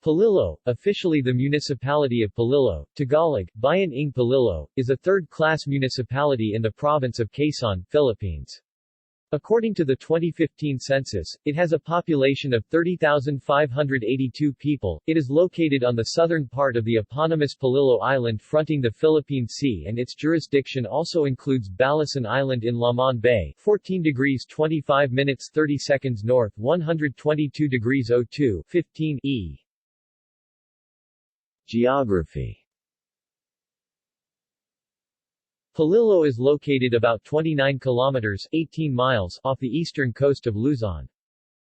Polillo, officially the municipality of Polillo, Tagalog, Bayan ng Polillo, is a third-class municipality in the province of Quezon, Philippines. According to the 2015 census, it has a population of 30,582 people. It is located on the southern part of the eponymous Polillo Island fronting the Philippine Sea, and its jurisdiction also includes Balasan Island in Lamon Bay, 14 degrees 25 minutes 30 seconds north, 122 degrees 02, 15 E. Geography. Polillo is located about 29 kilometers 18 miles off the eastern coast of Luzon.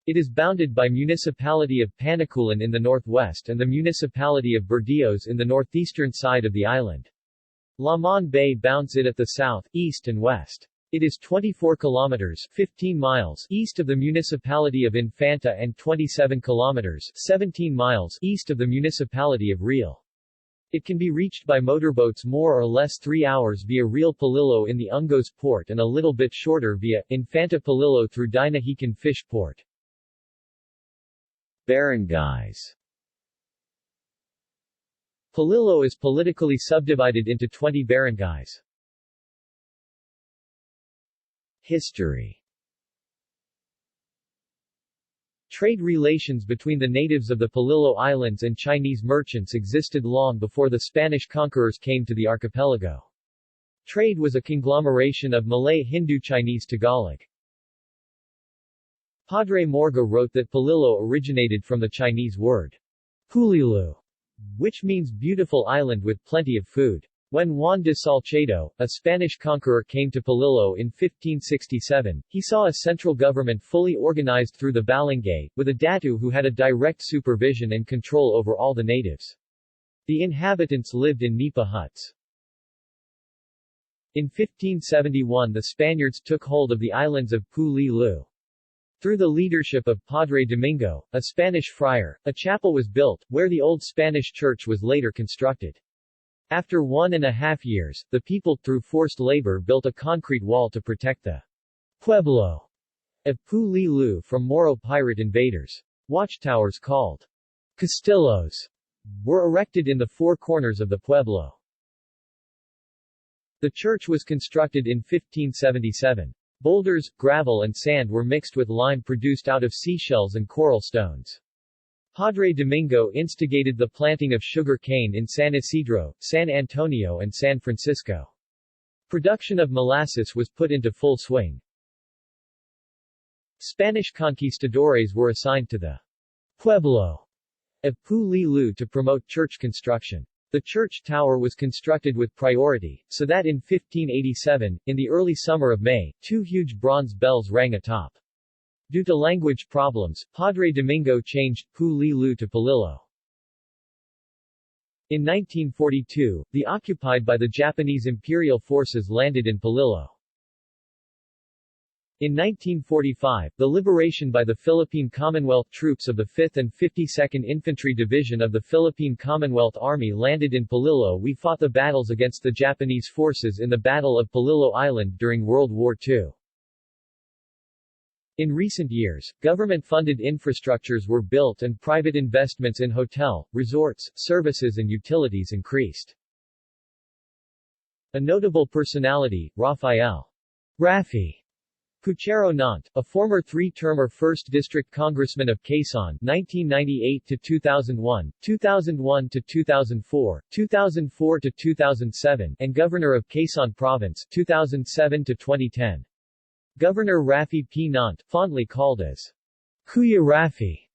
It is bounded by municipality of Panaculan in the northwest and the municipality of Burdeos in the northeastern side of the island. Lamon Bay bounds it at the south, east and west. It is 24 kilometers 15 miles east of the municipality of Infanta and 27 kilometers 17 miles east of the municipality of Real. It can be reached by motorboats more or less 3 hours via Real Polillo in the Ungos port and a little bit shorter via Infanta Polillo through Dinahican Fish Port. Barangays. Polillo is politically subdivided into 20 barangays. History. Trade relations between the natives of the Polillo Islands and Chinese merchants existed long before the Spanish conquerors came to the archipelago. Trade was a conglomeration of Malay, Hindu, Chinese, Tagalog. Padre Morga wrote that Polillo originated from the Chinese word Polillo, which means beautiful island with plenty of food. When Juan de Salcedo, a Spanish conqueror, came to Polillo in 1567, he saw a central government fully organized through the Balangay, with a datu who had a direct supervision and control over all the natives. The inhabitants lived in nipa huts. In 1571 the Spaniards took hold of the islands of Polillo. Through the leadership of Padre Domingo, a Spanish friar, a chapel was built, where the old Spanish church was later constructed. After 1.5 years, the people, through forced labor, built a concrete wall to protect the Pueblo of Polillo from Moro pirate invaders. Watchtowers called Castillos were erected in the four corners of the Pueblo. The church was constructed in 1577. Boulders, gravel and sand were mixed with lime produced out of seashells and coral stones. Padre Domingo instigated the planting of sugar cane in San Isidro, San Antonio and San Francisco. Production of molasses was put into full swing. Spanish conquistadores were assigned to the Pueblo of Polillo to promote church construction. The church tower was constructed with priority, so that in 1587, in the early summer of May, 2 huge bronze bells rang atop. Due to language problems, Padre Domingo changed Polillo to Polillo. In 1942, the occupied by the Japanese imperial forces landed in Polillo. In 1945, the liberation by the Philippine Commonwealth troops of the 5th and 52nd Infantry Division of the Philippine Commonwealth Army landed in Polillo. We fought the battles against the Japanese forces in the Battle of Polillo Island during World War II. In recent years, government-funded infrastructures were built and private investments in hotel, resorts, services and utilities increased. A notable personality, Rafael Rafi Puchero Nant, a former 3-termer 1st District Congressman of Quezon 1998-2001, 2001-2004, 2004-2007, and Governor of Quezon Province 2007-2010. Governor Rafi P. Nant, fondly called as Kuya Rafi,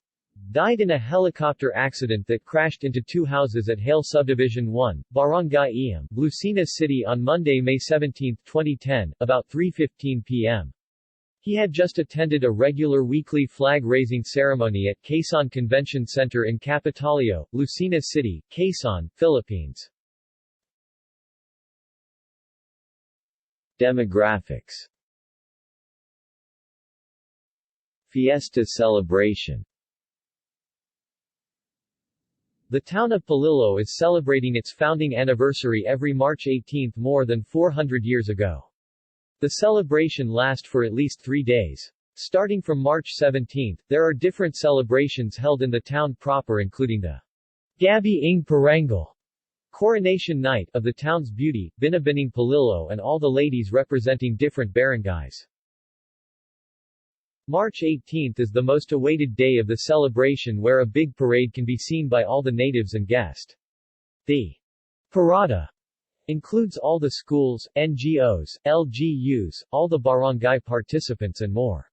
died in a helicopter accident that crashed into 2 houses at Hale Subdivision 1, Barangay Iam, Lucena City on Monday, May 17, 2010, about 3:15 p.m. He had just attended a regular weekly flag-raising ceremony at Quezon Convention Center in Capitolio, Lucena City, Quezon, Philippines. Demographics. Fiesta celebration. The town of Polillo is celebrating its founding anniversary every March 18 more than 400 years ago. The celebration lasts for at least 3 days. Starting from March 17, there are different celebrations held in the town proper, including the Gabi ng Parangal, coronation night, of the town's beauty, Binibining Polillo and all the ladies representing different barangays. March 18 is the most awaited day of the celebration, where a big parade can be seen by all the natives and guests. The parada includes all the schools, NGOs, LGUs, all the barangay participants and more.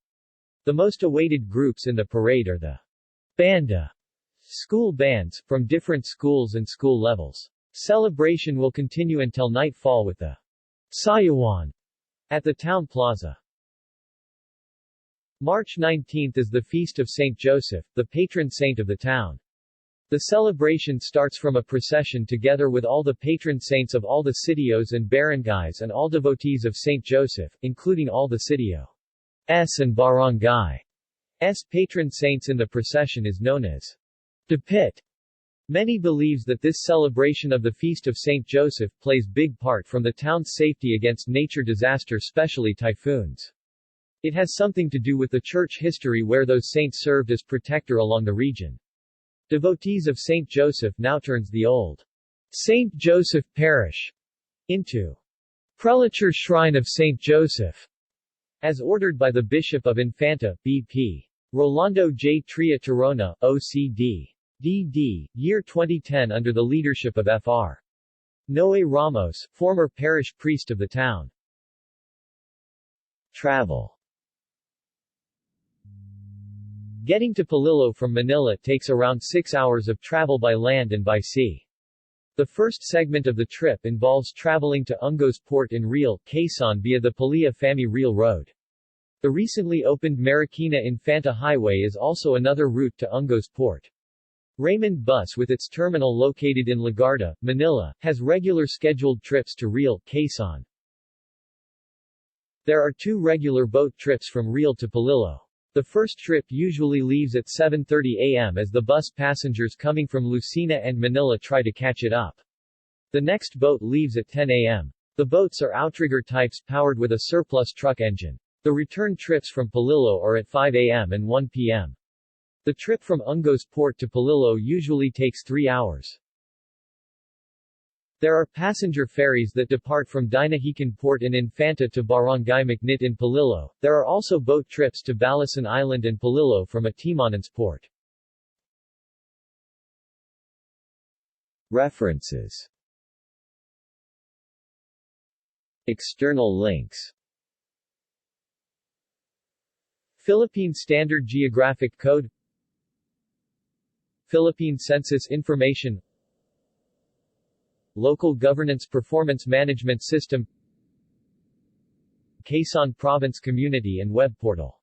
The most awaited groups in the parade are the banda, school bands, from different schools and school levels. Celebration will continue until nightfall with the sayawan at the town plaza. March 19 is the feast of Saint Joseph, the patron saint of the town. The celebration starts from a procession together with all the patron saints of all the sitios and barangays and all devotees of Saint Joseph, including all the sitios and barangays' patron saints. In the procession is known as Dapit. Many believes that this celebration of the Feast of Saint Joseph plays big part from the town's safety against nature disaster, especially typhoons. It has something to do with the church history where those saints served as protector along the region. Devotees of Saint Joseph now turns the old Saint Joseph Parish into Prelature Shrine of Saint Joseph, as ordered by the Bishop of Infanta, B.P. Rolando J. Tria Tirona, OCD. D.D., year 2010 under the leadership of Fr. Noe Ramos, former parish priest of the town. Travel. Getting to Polillo from Manila takes around 6 hours of travel by land and by sea. The first segment of the trip involves traveling to Ungos Port in Real, Quezon via the Palilla-Fami Real Road. The recently opened Marikina-Infanta Highway is also another route to Ungos Port. Raymond Bus, with its terminal located in Legarda, Manila, has regular scheduled trips to Real, Quezon. There are 2 regular boat trips from Real to Polillo. The first trip usually leaves at 7:30 a.m. as the bus passengers coming from Lucena and Manila try to catch it up. The next boat leaves at 10 a.m. The boats are outrigger types powered with a surplus truck engine. The return trips from Polillo are at 5 a.m. and 1 p.m. The trip from Ungos Port to Polillo usually takes 3 hours. There are passenger ferries that depart from Dinahican Port in Infanta to Barangay Macnit in Polillo. There are also boat trips to Balasan Island and Polillo from Atimonan's Port. References. External links. Philippine Standard Geographic Code, Philippine Census Information, Local Governance Performance Management System, Quezon Province Community and Web Portal.